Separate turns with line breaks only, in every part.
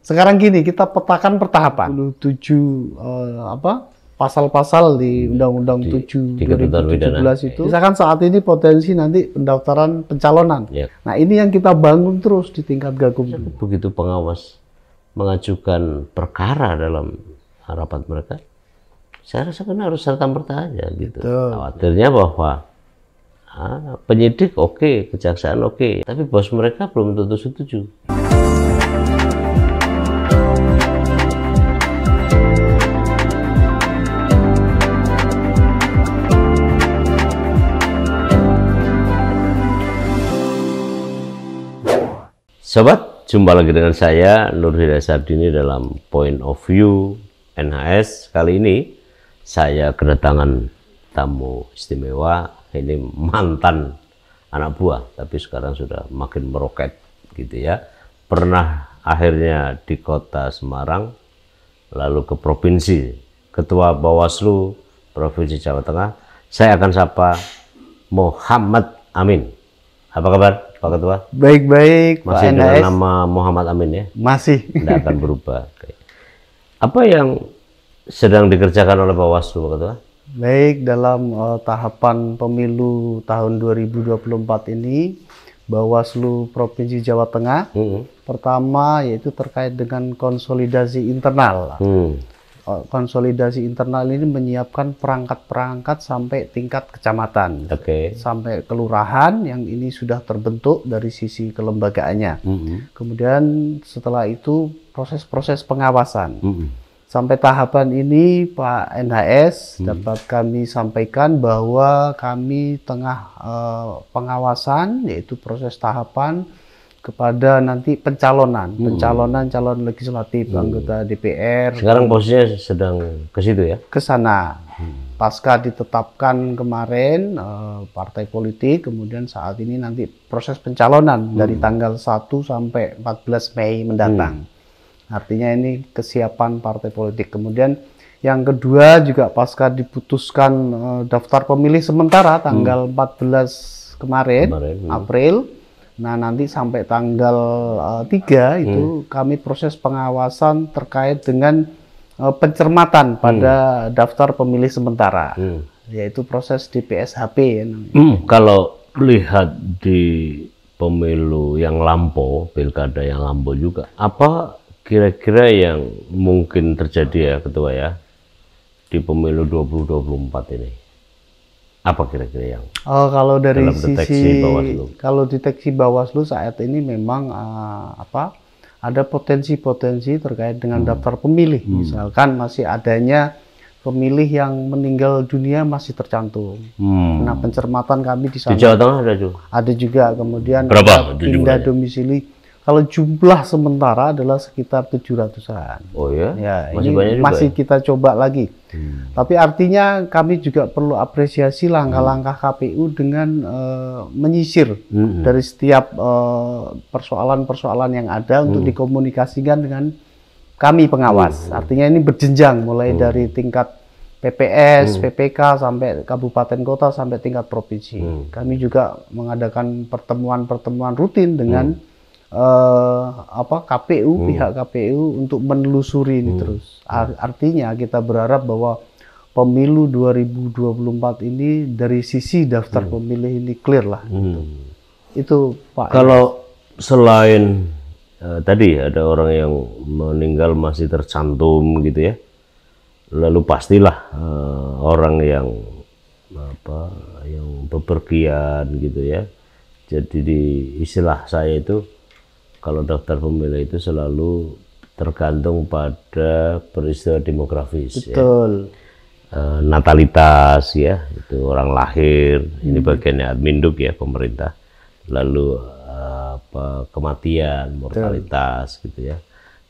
Sekarang gini, kita petakan per tahapan. 27 pasal-pasal di Undang-Undang 7 2017 itu. Misalkan saat ini potensi nanti pendaftaran pencalonan.
Ya.
Nah, ini yang kita bangun terus di tingkat Gakum.
Begitu pengawas mengajukan perkara dalam rapat mereka, saya rasa kan harus serta-merta aja gitu. Khawatirnya bahwa penyidik oke, kejaksaan oke, tapi bos mereka belum tentu setuju. Sobat, jumpa lagi dengan saya Nur Hidayat Sardini dalam Point of View NHS. Kali ini saya kedatangan tamu istimewa. Ini mantan anak buah, tapi sekarang sudah makin meroket gitu ya. Pernah akhirnya di kota Semarang, lalu ke provinsi, Ketua Bawaslu Provinsi Jawa Tengah. Saya akan sapa Muhammad Amin. Apa kabar Pak Ketua?
Baik-baik,
masih
Pak
dengan
NHS.
nama Muhammad Amin ya?
Masih.
Tidak akan berubah. Apa yang sedang dikerjakan oleh Bawaslu Pak Ketua?
Baik, dalam tahapan pemilu tahun 2024 ini, Bawaslu Provinsi Jawa Tengah, pertama yaitu terkait dengan konsolidasi internal. Konsolidasi internal ini menyiapkan perangkat-perangkat sampai tingkat kecamatan, sampai kelurahan yang ini sudah terbentuk dari sisi kelembagaannya. Kemudian setelah itu proses-proses pengawasan. Sampai tahapan ini Pak NHS dapat kami sampaikan bahwa kami tengah pengawasan, yaitu proses tahapan kepada nanti pencalonan calon legislatif, anggota DPR.
Sekarang posisinya sedang ke situ ya? Ke
sana. Pasca ditetapkan kemarin partai politik, kemudian saat ini nanti proses pencalonan dari tanggal 1 sampai 14 Mei mendatang. Artinya ini kesiapan partai politik. Kemudian yang kedua juga pasca diputuskan daftar pemilih sementara tanggal 14 kemarin. April. Nah, nanti sampai tanggal 3 itu kami proses pengawasan terkait dengan pencermatan pada daftar pemilih sementara, yaitu proses DPSHP.
Kalau lihat di pemilu yang lampau, pilkada yang lampau juga, apa kira-kira yang mungkin terjadi ya Ketua ya di pemilu 2024 ini? Apa kira-kira yang
kalau dari
sisi Bawaslu?
Kalau deteksi Bawaslu saat ini memang ada potensi-potensi terkait dengan daftar pemilih. Misalkan masih adanya pemilih yang meninggal dunia masih tercantum. Nah, pencermatan kami di sana.
Di Jawa Tengah ada juga?
Ada juga. Kemudian
berapa
pindah domisili. Kalau jumlah sementara adalah sekitar 700-an.
Oh ya?
Ya,
masih
ini
banyak juga
masih
ya?
Kita coba lagi. Tapi artinya kami juga perlu apresiasi langkah-langkah KPU dengan menyisir dari setiap persoalan-persoalan yang ada untuk dikomunikasikan dengan kami pengawas. Artinya ini berjenjang mulai dari tingkat PPS, PPK sampai kabupaten kota sampai tingkat provinsi. Kami juga mengadakan pertemuan-pertemuan rutin dengan KPU, pihak KPU untuk menelusuri ini terus. Artinya kita berharap bahwa pemilu 2024 ini dari sisi daftar pemilih ini clear lah. Itu Pak.
Kalau selain tadi ada orang yang meninggal masih tercantum gitu ya, lalu pastilah orang yang yang bepergian gitu ya. Jadi di istilah saya itu, kalau daftar pemilih itu selalu tergantung pada peristiwa demografis.
Betul.
Ya. Natalitas ya, itu orang lahir, ini bagiannya Adminduk ya, pemerintah. Lalu kematian, mortalitas gitu ya.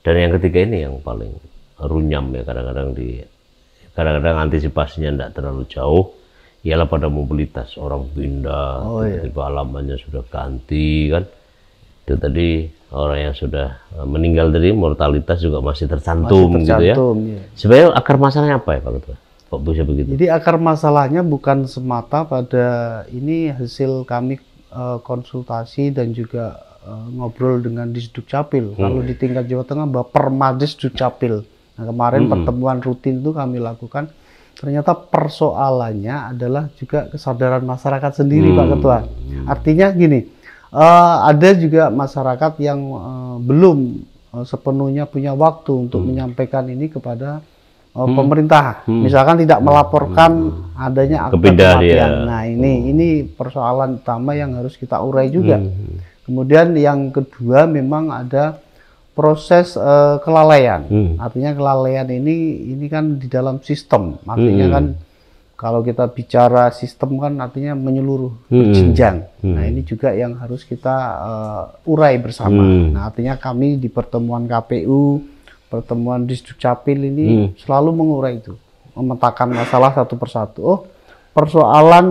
Dan yang ketiga ini yang paling runyam ya, kadang-kadang antisipasinya tidak terlalu jauh, ialah pada mobilitas. Orang pindah, tiba-tiba alamannya sudah ganti kan. Itu tadi orang yang sudah meninggal tadi, mortalitas juga masih tercantum gitu ya. Sebenarnya akar masalahnya apa ya Pak Ketua? Kok bisa begitu?
Jadi akar masalahnya bukan semata pada ini hasil kami konsultasi dan juga ngobrol dengan Disduk Capil. Kalau di tingkat Jawa Tengah Permades Dukcapil. Nah, kemarin pertemuan rutin itu kami lakukan. Ternyata persoalannya adalah juga kesadaran masyarakat sendiri, Pak Ketua. Artinya gini, ada juga masyarakat yang belum sepenuhnya punya waktu untuk menyampaikan ini kepada pemerintah. Misalkan tidak melaporkan adanya akte kematian. Nah, ini persoalan utama yang harus kita urai juga. Kemudian yang kedua memang ada proses kelalaian. Artinya kelalaian ini kan di dalam sistem. Artinya kan kalau kita bicara sistem kan artinya menyeluruh, berjenjang. Nah, ini juga yang harus kita urai bersama. Nah, artinya kami di pertemuan KPU, pertemuan Disduk Capil ini selalu mengurai itu, memetakan masalah satu persatu. Oh, persoalan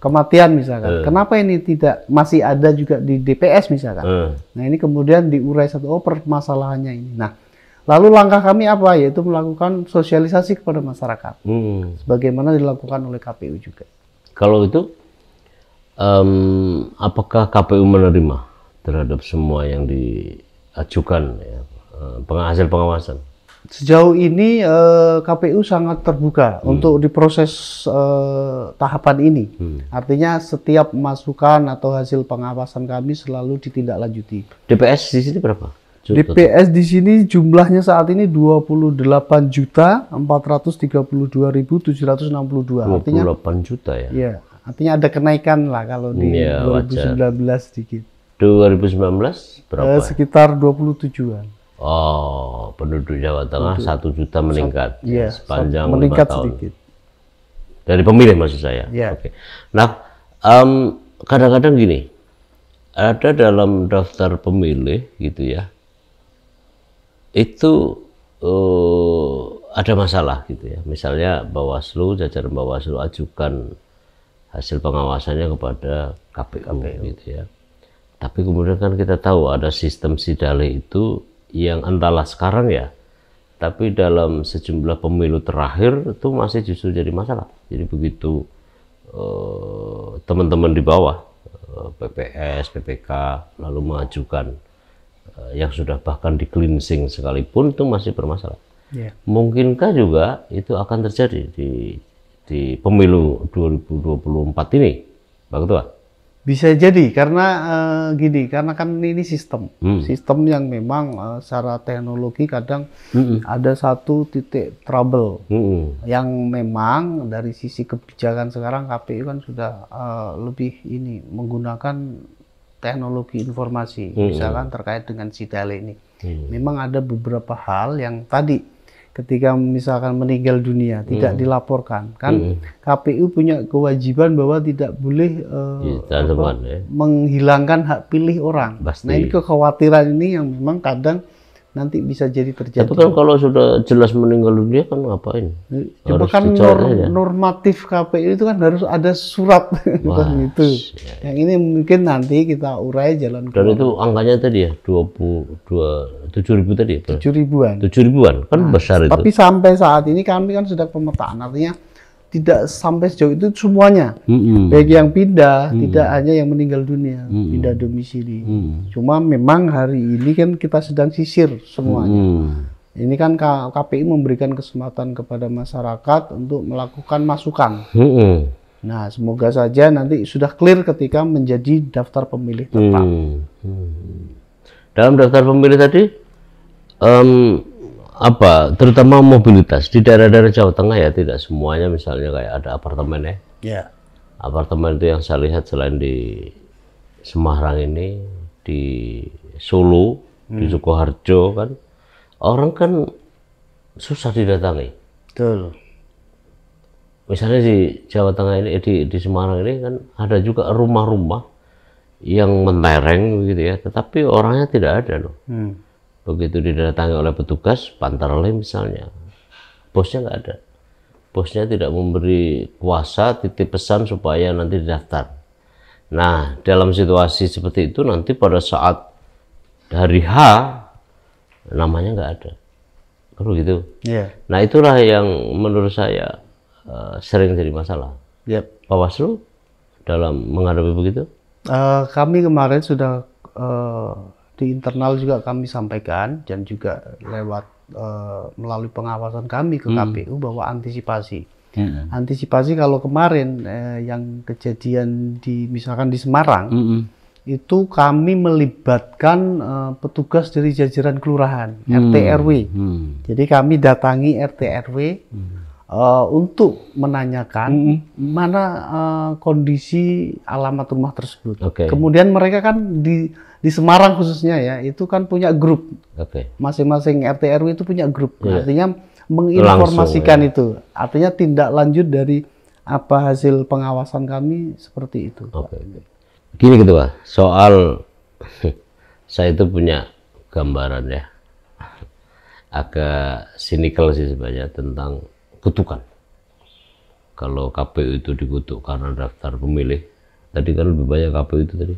kematian misalkan, kenapa ini tidak masih ada juga di DPS misalkan. Nah, ini kemudian diurai satu, oh permasalahannya ini. Nah, lalu langkah kami apa? Yaitu melakukan sosialisasi kepada masyarakat, sebagaimana dilakukan oleh KPU juga.
Kalau itu, apakah KPU menerima terhadap semua yang diajukan ya, hasil pengawasan?
Sejauh ini KPU sangat terbuka untuk diproses tahapan ini. Artinya setiap masukan atau hasil pengawasan kami selalu ditindaklanjuti.
DPS di sini berapa?
DPS di sini jumlahnya saat ini 28.432.762.
28 juta ya?
Iya, artinya ada kenaikan lah kalau di 2019 sedikit.
2019 berapa?
Sekitar 27-an.
Oh, penduduk Jawa Tengah 1 juta meningkat
ya,
sepanjang
meningkat
5 tahun.
Sedikit.
Dari pemilih maksud saya.
Ya.
Oke. Nah, kadang-kadang gini, ada dalam daftar pemilih gitu ya, itu ada masalah gitu ya. Misalnya Bawaslu, jajaran Bawaslu ajukan hasil pengawasannya kepada KPU. Gitu ya. Tapi kemudian kan kita tahu ada sistem sidale itu yang entahlah sekarang ya, tapi dalam sejumlah pemilu terakhir itu masih justru jadi masalah. Jadi begitu teman-teman di bawah PPS, PPK lalu mengajukan yang sudah bahkan di cleansing sekalipun itu masih bermasalah. Mungkinkah juga itu akan terjadi di pemilu 2024 ini, Pak Ketua?
Bisa jadi karena gini, karena kan ini sistem yang memang secara teknologi kadang ada satu titik trouble yang memang dari sisi kebijakan sekarang KPU kan sudah lebih ini menggunakan teknologi informasi, misalkan terkait dengan sidale ini. Memang ada beberapa hal yang tadi ketika misalkan meninggal dunia tidak dilaporkan, kan KPU punya kewajiban bahwa tidak boleh menghilangkan hak pilih orang. Pasti. Nah, ini kekhawatiran ini yang memang kadang nanti bisa jadi terjadi.
Tapi kan kalau sudah jelas meninggal dunia kan ngapain?
Coba kan normatif KPU itu kan harus ada surat gitu. Ya. Yang ini mungkin nanti kita urai jalan keluar.
Dan itu angkanya tadi ya 7.000 tadi ya?
7.000-an.
7.000-an kan besar itu.
Tapi sampai saat ini kami kan sudah pemetaan, artinya tidak sampai sejauh itu semuanya. Baik yang pindah, tidak hanya yang meninggal dunia, pindah domisili. Cuma memang hari ini kan kita sedang sisir semuanya. Ini kan KPU memberikan kesempatan kepada masyarakat untuk melakukan masukan. Nah, semoga saja nanti sudah clear ketika menjadi daftar pemilih tetap.
Dalam daftar pemilih tadi, terutama mobilitas di daerah-daerah Jawa Tengah ya, tidak semuanya misalnya kayak ada apartemen ya. Apartemen itu yang saya lihat selain di Semarang ini, di Solo, di Sukoharjo kan, orang kan susah didatangi.
Betul.
Misalnya di Jawa Tengah ini, di Semarang ini kan ada juga rumah-rumah yang mentereng gitu ya, tetapi orangnya tidak ada loh. Begitu didatangi oleh petugas Pantarlih misalnya, bosnya nggak ada. Bosnya tidak memberi kuasa titip pesan supaya nanti didaftar. Nah, dalam situasi seperti itu nanti pada saat hari H namanya nggak ada. Kalau gitu. Nah, itulah yang menurut saya sering jadi masalah. Bawaslu dalam menghadapi begitu?
Kami kemarin sudah di internal juga kami sampaikan dan juga lewat melalui pengawasan kami ke KPU bahwa antisipasi. Antisipasi kalau kemarin yang kejadian misalkan di Semarang, itu kami melibatkan petugas dari jajaran kelurahan, RT RW. Jadi kami datangi RT RW untuk menanyakan mana kondisi alamat rumah tersebut. Kemudian mereka kan di Semarang khususnya ya, itu kan punya grup. Masing-masing RT RW itu punya grup. Artinya menginformasikan langsung, itu. Artinya tindak lanjut dari apa hasil pengawasan kami seperti itu.
Gini Ketua, soal saya itu punya gambaran ya, agak sinikal sih sebenarnya tentang kutukan. Kalau KPU itu dikutuk karena daftar pemilih, tadi kan lebih banyak KPU itu tadi.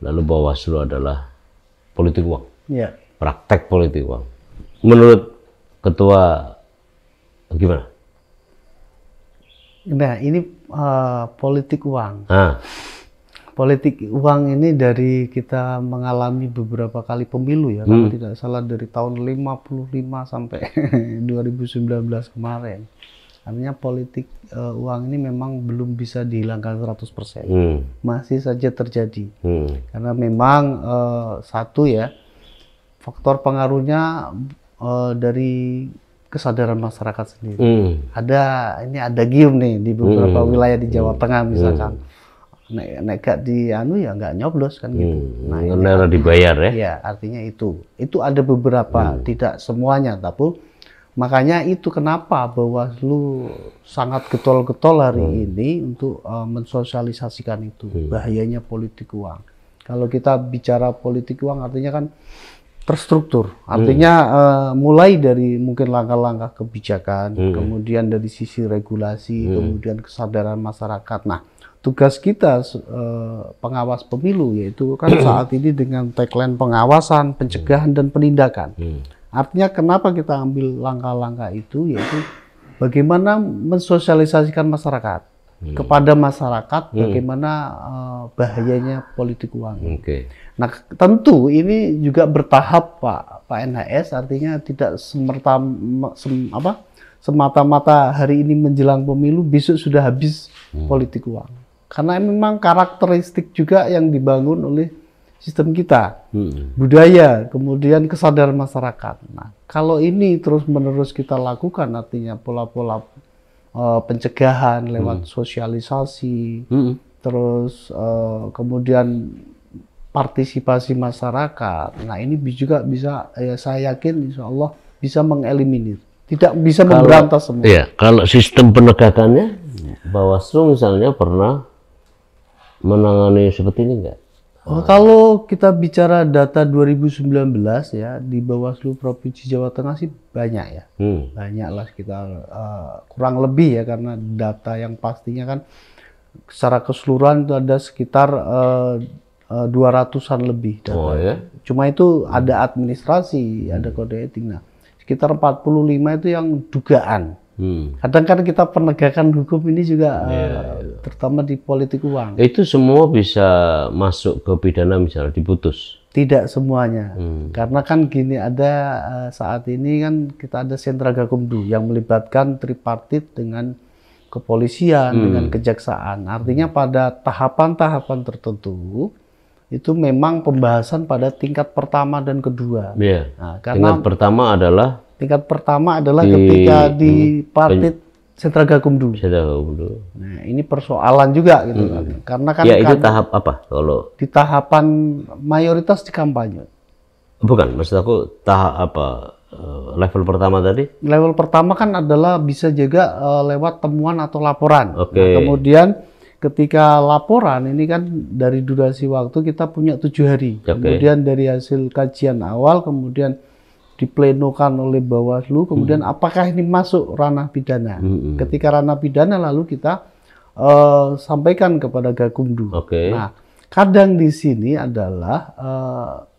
Lalu Bawaslu adalah politik uang, praktek politik uang. Menurut Ketua gimana?
Nah ini politik uang. Politik uang ini dari kita mengalami beberapa kali pemilu ya, kalau tidak salah dari tahun 55 sampai 2019 kemarin. Artinya politik uang ini memang belum bisa dihilangkan 100%. Masih saja terjadi. Karena memang satu ya, faktor pengaruhnya dari kesadaran masyarakat sendiri. Ada gium nih di beberapa wilayah di Jawa Tengah misalkan. Nek gak di ya nggak nyoblos kan gitu. Nah,
ini dibayar ya.
Ya, artinya itu ada beberapa, tidak semuanya, tapi makanya itu kenapa Bawaslu sangat getol-getol hari ini untuk mensosialisasikan itu bahayanya politik uang. Kalau kita bicara politik uang artinya kan terstruktur, artinya mulai dari mungkin langkah-langkah kebijakan, kemudian dari sisi regulasi, kemudian kesadaran masyarakat. Nah, tugas kita pengawas pemilu yaitu kan saat ini dengan tagline pengawasan, pencegahan dan penindakan. Artinya kenapa kita ambil langkah-langkah itu yaitu bagaimana mensosialisasikan masyarakat kepada masyarakat bagaimana bahayanya politik uang. Nah, tentu ini juga bertahap Pak NHS, artinya tidak semata-mata hari ini menjelang pemilu besok sudah habis politik uang. Karena memang karakteristik juga yang dibangun oleh sistem kita, budaya, kemudian kesadaran masyarakat. Nah, kalau ini terus-menerus kita lakukan, artinya pola-pola pencegahan lewat sosialisasi, terus kemudian partisipasi masyarakat. Nah, ini juga bisa, saya yakin insya Allah bisa mengeliminir. Tidak bisa memberantas semua.
Iya, kalau sistem penegakannya, Bawaslu misalnya pernah menangani seperti ini enggak?
Kalau kita bicara data 2019 ya, di Bawaslu Provinsi Jawa Tengah sih banyak ya. Banyak lah sekitar kurang lebih ya, karena data yang pastinya kan secara keseluruhan itu ada sekitar 200-an lebih data.
Ya?
Cuma itu ada administrasi, ada kode etik. Nah, sekitar 45 itu yang dugaan. Kadang kan kita penegakan hukum ini juga terutama di politik uang.
Itu semua bisa masuk ke pidana misalnya diputus?
Tidak semuanya, karena kan gini, ada saat ini kan kita ada sentra gakumdu yang melibatkan tripartit dengan kepolisian, dengan kejaksaan. Artinya pada tahapan-tahapan tertentu itu memang pembahasan pada tingkat pertama dan kedua.
Nah, karena tingkat pertama adalah
ketika di partit sentra gakumdu. Nah, ini persoalan juga gitu kan. Karena kan
ya itu tahap apa kalau
di tahapan mayoritas di kampanye.
Bukan, maksud aku tahap apa? Level pertama tadi?
Level pertama kan adalah bisa juga lewat temuan atau laporan. Nah,
Oke.
kemudian ketika laporan ini kan dari durasi waktu kita punya 7 hari.
Oke.
Kemudian dari hasil kajian awal, kemudian diplenokan oleh Bawaslu, kemudian apakah ini masuk ranah pidana. Ketika ranah pidana lalu kita sampaikan kepada Gakumdu.
Oke.
Nah, kadang di sini adalah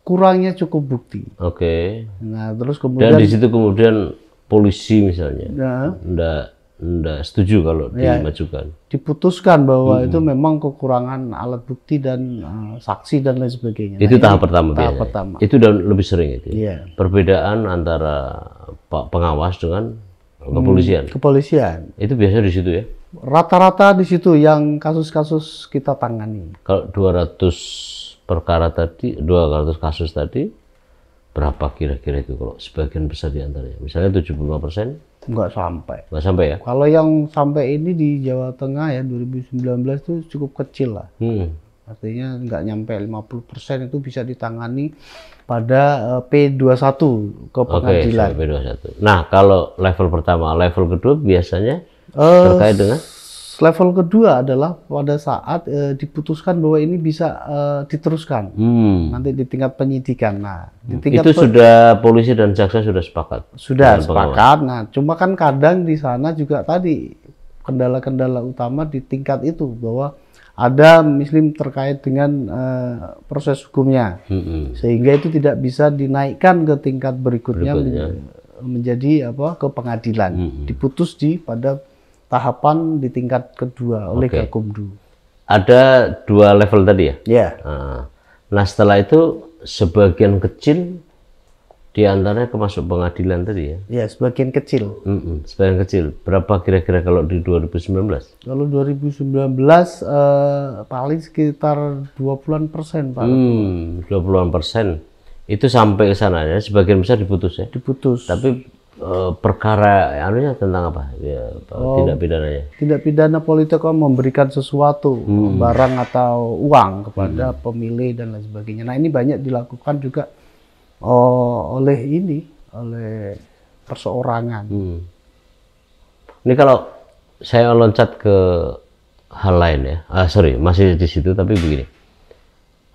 kurangnya cukup bukti.
Oke.
Nah, terus kemudian
dan di situ kemudian polisi misalnya,
nah,
nggak nggak setuju kalau
Ya.
dimajukan.
Diputuskan bahwa itu memang kekurangan alat bukti dan saksi dan lain sebagainya.
Itu
Nah,
tahap
ini
pertama.
tahap
biasanya.
pertama.
Itu udah lebih sering itu.
Iya.
Perbedaan antara pengawas dengan kepolisian.
Kepolisian.
Itu biasanya di situ ya.
Rata-rata di situ yang kasus-kasus kita tangani.
Kalau 200 perkara tadi, 200 kasus tadi, berapa kira-kira itu kalau sebagian besar di antaranya? Misalnya 75%?
Nggak sampai.
Nggak sampai ya?
Kalau yang sampai ini di Jawa Tengah ya 2019 itu cukup kecil lah. Artinya nggak nyampe 50% itu bisa ditangani pada P21 ke pengadilan.
Oke, P21. Nah, kalau level pertama, level kedua biasanya terkait dengan?
Level kedua adalah pada saat diputuskan bahwa ini bisa diteruskan. Nanti di tingkat penyidikan. Nah, di tingkat
itu sudah polisi dan jaksa sudah sepakat?
Sudah sepakat. Nah, cuma kan kadang di sana juga tadi kendala-kendala utama di tingkat itu bahwa ada muslim terkait dengan proses hukumnya, sehingga itu tidak bisa dinaikkan ke tingkat berikutnya. Menjadi apa, ke pengadilan, diputus pada tahapan di tingkat kedua oleh Gakumdu.
Ada 2 level tadi ya?
Ya.
Nah, setelah itu sebagian kecil diantaranya masuk pengadilan tadi ya?
Ya, sebagian kecil.
Sebagian kecil. Berapa kira-kira kalau di 2019?
Kalau 2019 paling sekitar 20-an%, Pak.
20-an%. Itu sampai ke sana ya, sebagian besar diputus ya?
Diputus.
Tapi perkara anunya tentang apa? Ya, tindak pidananya?
Tindak pidana politik memberikan sesuatu, barang atau uang kepada pemilih dan lain sebagainya. Nah, ini banyak dilakukan juga oleh perseorangan. Ini kalau saya loncat ke hal lain ya, masih di situ tapi begini.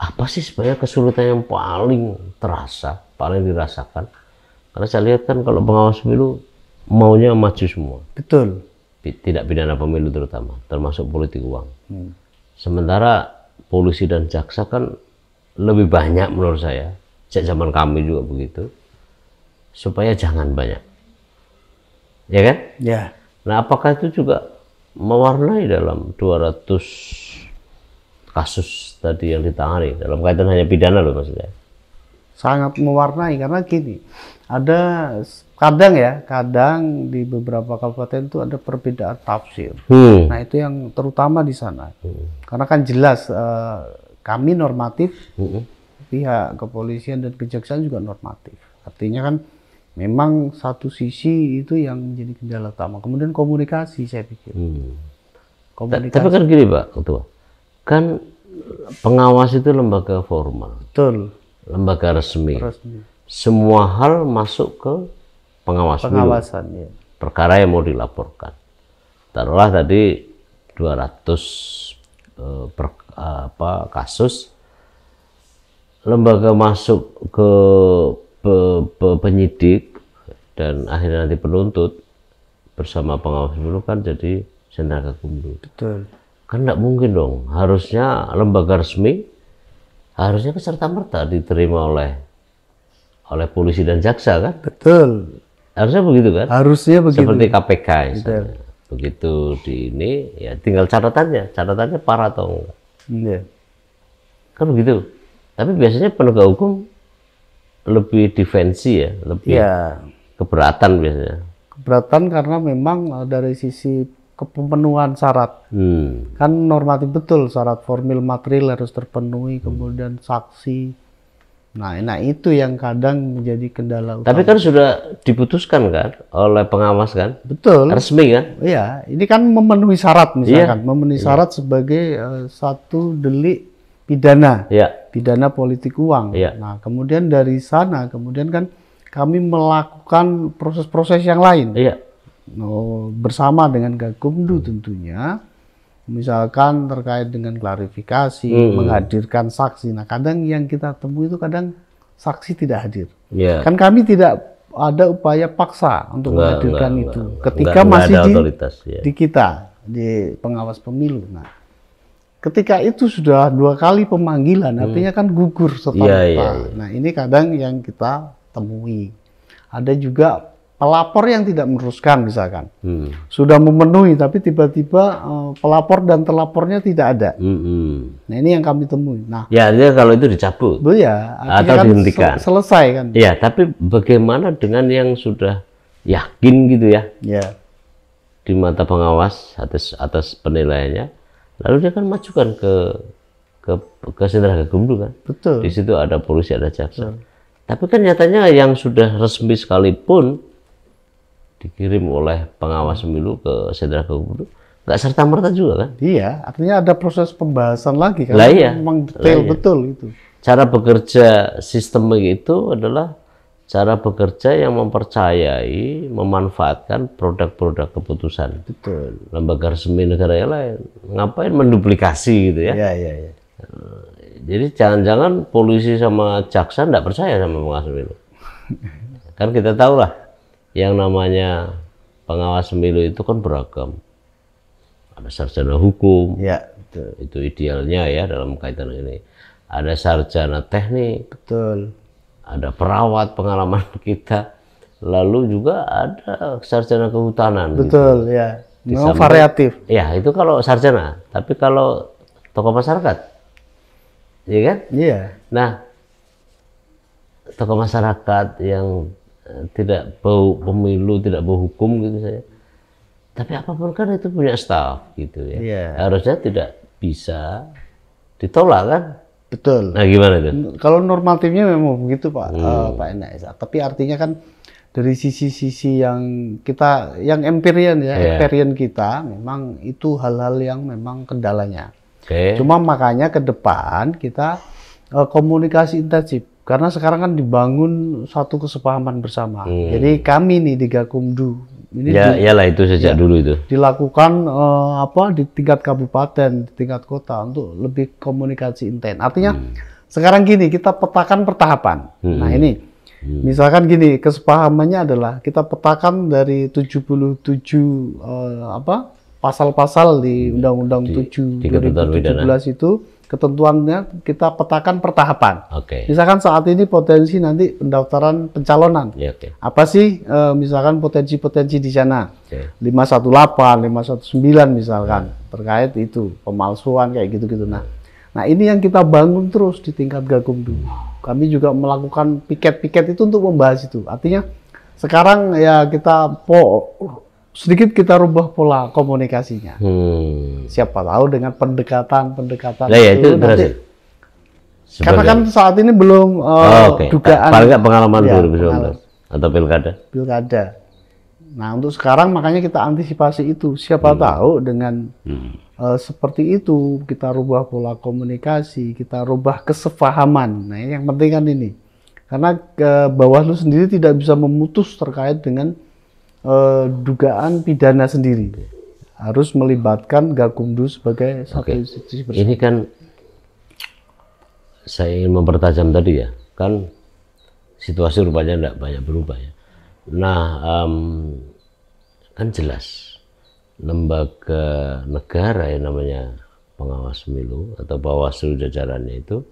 Apa sih sebenarnya kesulitan yang paling terasa, paling dirasakan? Karena saya lihat kan kalau pengawas pemilu maunya maju semua. Betul.
Tidak pidana pemilu terutama, termasuk politik uang. Sementara polisi dan jaksa kan lebih banyak menurut saya, sejak zaman kami juga begitu, supaya jangan banyak. Ya kan?
Ya.
Nah, apakah itu juga mewarnai dalam 200 kasus tadi yang ditangani, dalam kaitan hanya pidana loh maksudnya?
Sangat mewarnai, karena gini, ada kadang di beberapa kabupaten itu ada perbedaan tafsir. Nah, itu yang terutama di sana. Karena kan jelas kami normatif, pihak kepolisian dan kejaksaan juga normatif. Artinya kan memang satu sisi itu yang menjadi kendala utama. Kemudian komunikasi, saya pikir.
Tapi kan gini Pak Ketua, kan pengawas itu lembaga formal.
Betul.
Lembaga resmi. Semua hal masuk ke pengawasan
ya.
Perkara yang mau dilaporkan. Taruhlah tadi 200 kasus, lembaga masuk ke penyidik dan akhirnya nanti penuntut bersama pengawas pemilu kan jadi sentra Gakumdu.
Betul.
Kan tidak mungkin dong. Harusnya lembaga resmi harusnya serta-merta diterima oleh polisi dan jaksa kan?
Betul.
Harusnya begitu kan?
Harusnya begitu.
Seperti KPK misalnya. Begitu di ini ya tinggal catatannya parah atau enggak.
Iya.
Kan begitu. Tapi biasanya penegak hukum lebih defensi ya, lebih keberatan biasanya.
Keberatan karena memang dari sisi pemenuhan syarat. Kan normatif betul, syarat formil material harus terpenuhi, kemudian saksi. Nah, itu yang kadang menjadi kendala utama.
Tapi kan sudah diputuskan kan oleh pengawas kan?
Betul.
Resmi kan?
Iya, ini kan memenuhi syarat misalkan, memenuhi syarat sebagai satu delik pidana, pidana politik uang. Nah, kemudian dari sana, kemudian kan kami melakukan proses-proses yang lain. Bersama dengan Gakumdu tentunya, misalkan terkait dengan klarifikasi, menghadirkan saksi. Nah, kadang yang kita temui itu kadang saksi tidak hadir. Kan kami tidak ada upaya paksa untuk menghadirkan itu. Ketika masih di kita, di pengawas pemilu. Nah, ketika itu sudah 2 kali pemanggilan, artinya kan gugur serta-merta. Nah, ini kadang yang kita temui. Ada juga pelapor yang tidak meneruskan misalkan. Sudah memenuhi tapi tiba-tiba pelapor dan terlapornya tidak ada. Nah, ini yang kami temui. Nah,
ya kalau itu dicabut.
Ya,
atau
kan
dihentikan.
Selesai kan.
Ya, tapi bagaimana dengan yang sudah yakin gitu ya?
Ya.
Di mata pengawas atas penilaiannya, lalu dia kan majukan ke sentra Gakumdu kan.
Betul.
Di situ ada polisi, ada jaksa. Tapi kan nyatanya yang sudah resmi sekalipun dikirim oleh pengawas pemilu ke sentra Gakumdu nggak serta merta juga kan?
Iya, artinya ada proses pembahasan lagi kan.
Iya.
Memang detail betul itu.
Cara bekerja sistemik itu adalah cara bekerja yang mempercayai, memanfaatkan produk-produk keputusan.
Betul.
Lembaga resmi negara yang lain. Ngapain menduplikasi gitu ya?
Iya.
Jadi jangan-jangan polisi sama jaksa nggak percaya sama pengawas pemilu. Kan kita tahu lah, yang namanya pengawas pemilu itu kan beragam. Ada sarjana hukum,
ya, betul.
Itu idealnya ya dalam kaitan ini. Ada sarjana teknik,
betul.
Ada perawat pengalaman kita, lalu juga ada sarjana kehutanan.
Betul, gitu. Ya. Memang variatif.
Ya, itu kalau sarjana. Tapi kalau tokoh masyarakat, iya kan?
Iya.
Nah, tokoh masyarakat yang tidak bau pemilu, tidak bau hukum gitu saya. Tapi apapun kan itu punya staf gitu ya.
Iya.
Harusnya tidak bisa ditolak kan?
Betul.
Nah, gimana itu?
Kalau normatifnya memang begitu Pak, Pak Enes. Tapi artinya kan dari sisi-sisi yang kita, yang empirian ya, empirian kita, memang itu hal-hal yang memang kendalanya. Cuma makanya ke depan kita komunikasi intensif. Karena sekarang kan dibangun satu kesepahaman bersama. Jadi kami nih di Gakumdu ini
iyalah itu sejak dulu itu
dilakukan di tingkat kabupaten, di tingkat kota untuk lebih komunikasi intens. Artinya sekarang gini, kita petakan pertahapan. Nah ini misalkan gini, kesepahamannya adalah kita petakan dari 77 pasal-pasal di Undang-Undang 7 2017 itu, ketentuannya kita petakan pertahapan. Misalkan saat ini potensi nanti pendaftaran pencalonan. Apa sih misalkan potensi-potensi di sana? 518, 519 misalkan terkait itu pemalsuan kayak gitu-gitu. Nah ini yang kita bangun terus di tingkat Gakumdu. Kami juga melakukan piket-piket itu untuk membahas itu. Artinya sekarang ya kita sedikit kita rubah pola komunikasinya. Siapa tahu dengan pendekatan
ya, itu nanti,
karena kan saat ini belum dugaan.
Paling nggak pengalaman 2019 atau pilkada.
Nah untuk sekarang makanya kita antisipasi itu. Siapa tahu dengan seperti itu kita rubah pola komunikasi, kita rubah kesepahaman. Nah yang penting kan ini, karena Bawaslu sendiri tidak bisa memutus terkait dengan dugaan pidana sendiri, harus melibatkan Gakumdu sebagai satu institusi bersama.
Ini kan saya ingin mempertajam tadi ya, kan situasi rupanya tidak banyak berubah ya. Nah, kan jelas lembaga negara yang namanya pengawas pemilu atau Bawaslu jajarannya itu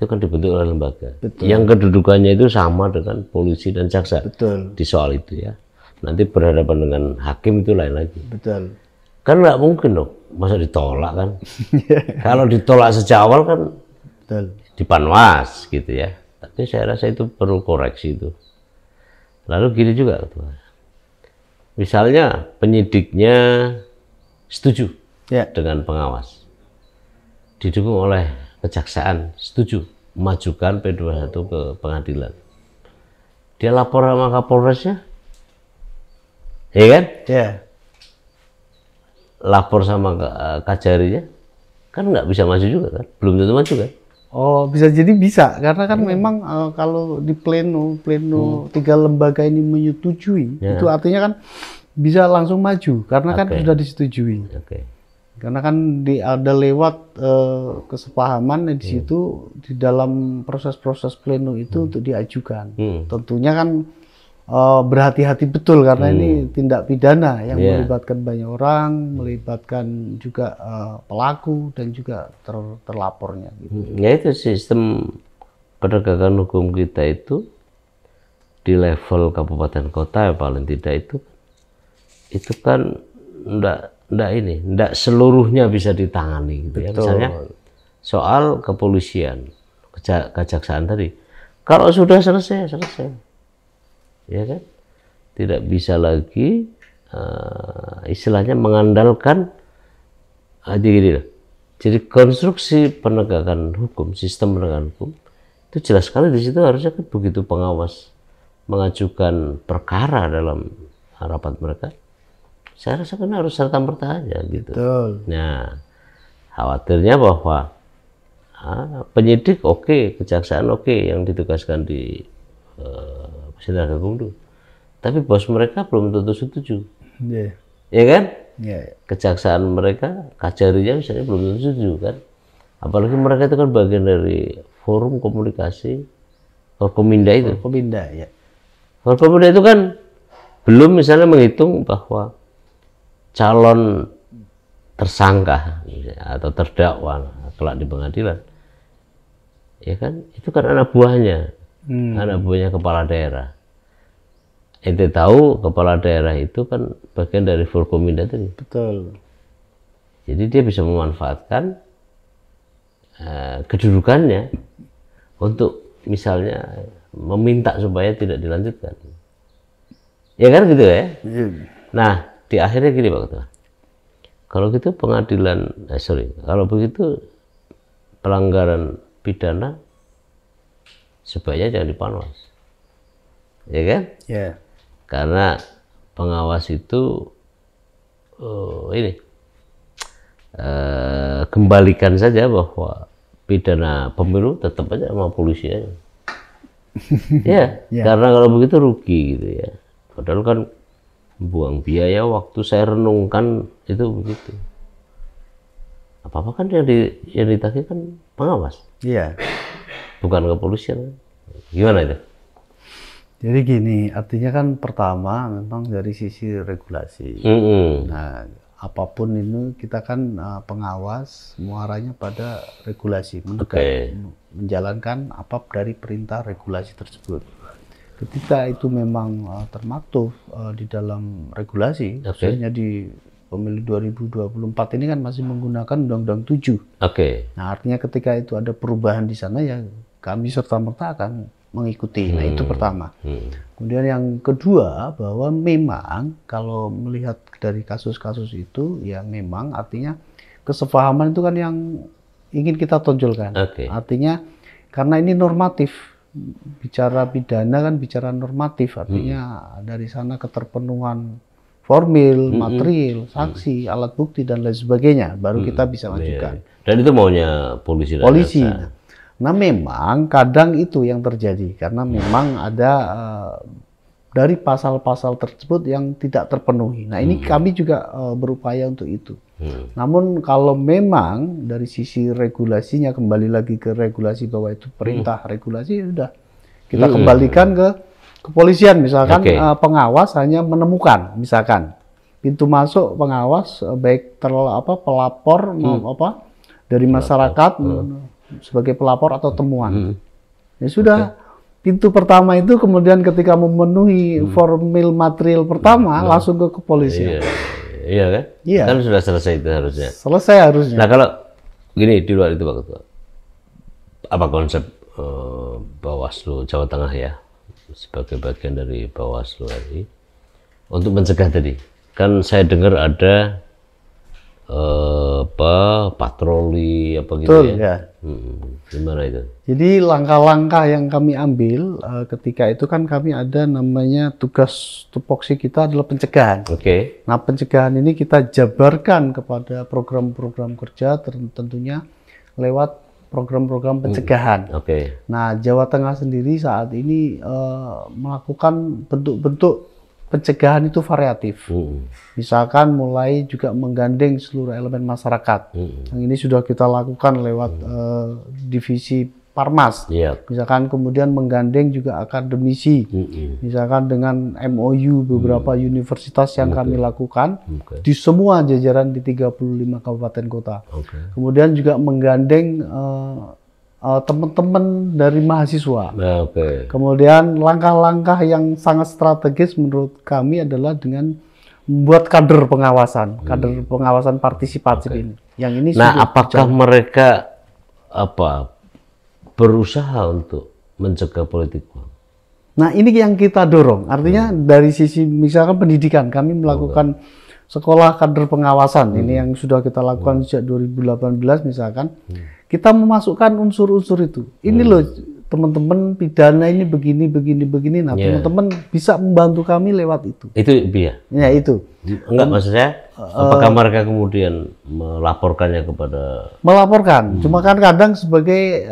kan dibentuk oleh lembaga. Yang kedudukannya itu sama dengan polisi dan jaksa. Di soal itu ya. Nanti berhadapan dengan hakim itu lain lagi. Kan nggak mungkin dong, masa ditolak kan? Kalau ditolak sejak awal kan dipanwas gitu ya. Tapi saya rasa itu perlu koreksi itu. Lalu gini juga, misalnya penyidiknya setuju dengan pengawas, didukung oleh kejaksaan setuju mengajukan P21 ke pengadilan. Dia lapor sama Kapolresnya. Iya kan? Lapor sama Kajarinya, kan nggak bisa maju juga kan? Belum tentu maju kan?
Oh, bisa jadi bisa, karena kan memang kalau di pleno 3 lembaga ini menyetujui, itu artinya kan bisa langsung maju, karena kan sudah disetujui. Karena kan ada lewat kesepahaman di situ, di dalam proses-proses pleno itu untuk diajukan. Tentunya kan berhati-hati betul karena ini tindak pidana yang melibatkan banyak orang, melibatkan juga pelaku dan juga terlapornya.
Ya itu sistem penegakan hukum kita itu di level kabupaten kota ya paling tidak itu kan enggak seluruhnya bisa ditangani gitu ya. Misalnya soal kepolisian, kejaksaan tadi. Kalau sudah selesai, ya kan? Tidak bisa lagi istilahnya mengandalkan gini loh. Jadi konstruksi penegakan hukum, sistem penegakan hukum itu jelas sekali di situ harusnya kan begitu pengawas mengajukan perkara dalam rapat mereka, saya rasa kan harus serta merta aja gitu.
Betul.
Nah, khawatirnya bahwa penyidik oke, kejaksaan oke yang ditugaskan di Penegakan Hukum itu, tapi bos mereka belum tentu setuju, ya kan? Kejaksaan mereka, kajarinya misalnya belum tentu setuju kan, apalagi mereka itu kan bagian dari forum komunikasi Forkominda itu.
Forkominda ya.
Forkominda itu kan belum misalnya menghitung bahwa calon tersangka atau terdakwa kelak di pengadilan, ya kan, itu kan anak buahnya, anak buahnya kepala daerah. Ente tahu kepala daerah itu kan bagian dari Forkominda tadi.
Betul.
Jadi dia bisa memanfaatkan kedudukannya untuk misalnya meminta supaya tidak dilanjutkan. Ya kan gitu ya. Nah, di akhirnya gini Pak Ketua. Kalau gitu pengadilan, kalau begitu pelanggaran pidana sebaiknya jangan dipanwas. Ya kan?
Ya.
Karena pengawas itu kembalikan saja bahwa pidana pemilu tetap aja sama polisi aja. Ya, karena kalau begitu rugi gitu ya. Padahal kan buang biaya waktu, saya renungkan itu begitu. Apa-apa kan yang ditagih kan pengawas.
Iya.
Bukan kepolisian. Gimana itu?
Jadi gini, artinya kan pertama memang dari sisi regulasi. Nah, apapun itu kita kan pengawas muaranya pada regulasi, menjalankan apa dari perintah regulasi tersebut. Ketika itu memang termaktub di dalam regulasi, khususnya di pemilu 2024 ini kan masih menggunakan Undang-Undang 7. Nah, artinya ketika itu ada perubahan di sana ya kami serta-merta akan mengikuti. Nah, itu pertama. Kemudian yang kedua, bahwa memang kalau melihat dari kasus-kasus itu, ya memang artinya kesepahaman itu kan yang ingin kita tonjolkan. Artinya karena ini normatif, bicara pidana kan bicara normatif, artinya dari sana keterpenuhan formil, material, saksi, alat bukti dan lain sebagainya, baru kita bisa majukan.
Dan itu maunya polisi.
Nah, memang kadang itu yang terjadi karena memang ada dari pasal-pasal tersebut yang tidak terpenuhi. Nah, ini kami juga berupaya untuk itu. Namun kalau memang dari sisi regulasinya, kembali lagi ke regulasi bahwa itu perintah regulasi, sudah kita kembalikan ke kepolisian. Misalkan pengawas hanya menemukan, misalkan pintu masuk pengawas baik pelapor dari masyarakat sebagai pelapor atau temuan. Ya sudah, pintu pertama itu kemudian ketika memenuhi formil material pertama langsung ke kepolisian.
Iya kan? Iya. Kan sudah selesai itu harusnya.
Selesai harusnya.
Nah, kalau gini di luar itu Pak Ketua, apa konsep Bawaslu Jawa Tengah ya sebagai bagian dari Bawaslu tadi untuk mencegah tadi? Kan saya dengar ada patroli apa gitu.
Betul, ya.
Gimana itu?
Jadi langkah-langkah yang kami ambil ketika itu kan kami ada namanya tugas tupoksi kita adalah pencegahan. Nah, pencegahan ini kita jabarkan kepada program-program kerja tentunya lewat program-program pencegahan. Nah, Jawa Tengah sendiri saat ini melakukan bentuk-bentuk pencegahan itu variatif. Misalkan mulai juga menggandeng seluruh elemen masyarakat. Yang ini sudah kita lakukan lewat divisi Parmas. Misalkan kemudian menggandeng juga akademisi. Misalkan dengan MOU beberapa universitas yang kami lakukan di semua jajaran di 35 kabupaten kota. Kemudian juga menggandeng teman-teman dari mahasiswa.
Nah, oke.
Kemudian langkah-langkah yang sangat strategis menurut kami adalah dengan membuat kader pengawasan partisipatif ini. Yang ini
Nah, apakah mereka berusaha untuk mencegah politik uang?
Nah, ini yang kita dorong. Artinya dari sisi misalkan pendidikan, kami melakukan sekolah kader pengawasan. Ini yang sudah kita lakukan sejak 2018 misalkan. Kita memasukkan unsur-unsur itu. Ini loh teman-teman pidana ini begini. Nah, teman-teman bisa membantu kami lewat itu.
Itu biar.
Ya, itu.
Enggak, maksud saya apakah mereka kemudian melaporkannya kepada
cuma kan kadang sebagai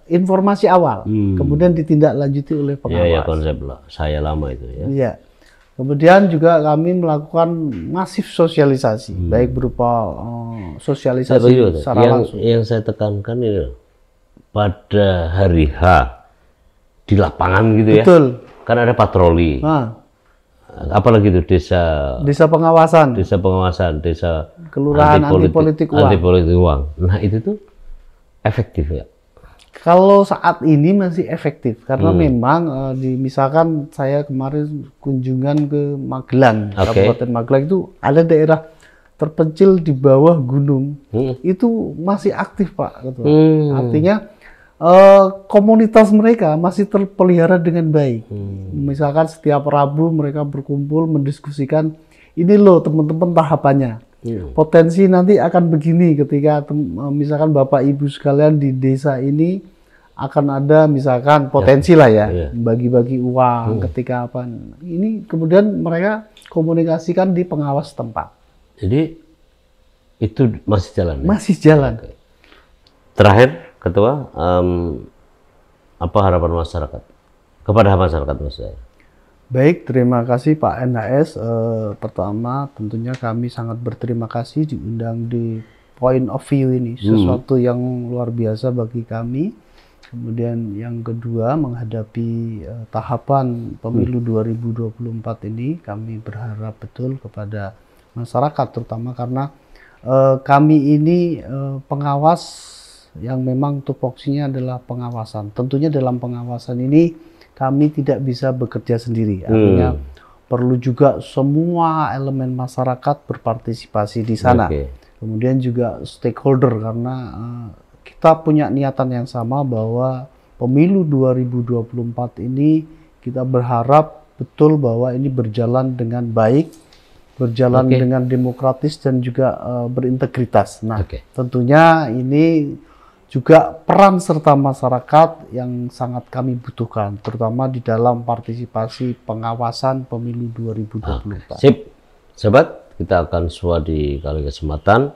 informasi awal, kemudian ditindaklanjuti oleh pengawas.
Ya, konsep lah. Saya lama itu ya.
Iya. Kemudian juga kami melakukan masif sosialisasi, baik berupa sosialisasi secara langsung.
Yang saya tekankan ini pada hari H di lapangan gitu ya.
Betul.
Kan ada patroli. Apalagi itu desa
pengawasan,
desa
kelurahan anti politik
uang. Nah, itu tuh efektif ya.
Kalau saat ini masih efektif karena memang misalkan saya kemarin kunjungan ke Magelang, Kabupaten Magelang itu ada daerah terpencil di bawah gunung, itu masih aktif Pak. Artinya komunitas mereka masih terpelihara dengan baik. Misalkan setiap Rabu mereka berkumpul mendiskusikan, ini loh teman-teman tahapannya. Potensi nanti akan begini ketika misalkan Bapak Ibu sekalian di desa ini akan ada misalkan potensi lah ya, bagi-bagi uang ketika apa. Ini kemudian mereka komunikasikan di pengawas tempat.
Jadi itu masih jalan.
Masih jalan.
Terakhir, Ketua, apa harapan masyarakat kepada masyarakat maksud saya?
Baik, terima kasih Pak NHS. Pertama, tentunya kami sangat berterima kasih diundang di Point of View ini, sesuatu yang luar biasa bagi kami. Kemudian yang kedua, menghadapi tahapan pemilu 2024 ini, kami berharap betul kepada masyarakat, terutama karena kami ini pengawas yang memang tupoksinya adalah pengawasan. Tentunya dalam pengawasan ini kami tidak bisa bekerja sendiri. Artinya perlu juga semua elemen masyarakat berpartisipasi di sana. Kemudian juga stakeholder, karena kita punya niatan yang sama bahwa pemilu 2024 ini kita berharap betul bahwa ini berjalan dengan baik, berjalan dengan demokratis dan juga berintegritas. Nah, tentunya ini juga peran serta masyarakat yang sangat kami butuhkan, terutama di dalam partisipasi pengawasan pemilu 2024.
Sip, sobat, kita akan suah di kali kesempatan.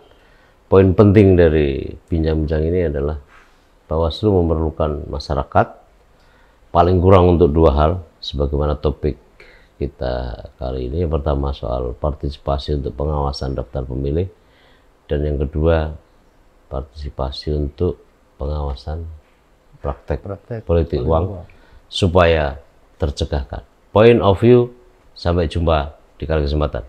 Poin penting dari bincang-bincang ini adalah Bawaslu memerlukan masyarakat paling kurang untuk dua hal, sebagaimana topik kita kali ini. Yang pertama soal partisipasi untuk pengawasan daftar pemilih, dan yang kedua partisipasi untuk pengawasan praktek politik uang supaya tercegahkan. Point of View, sampai jumpa di kali kesempatan.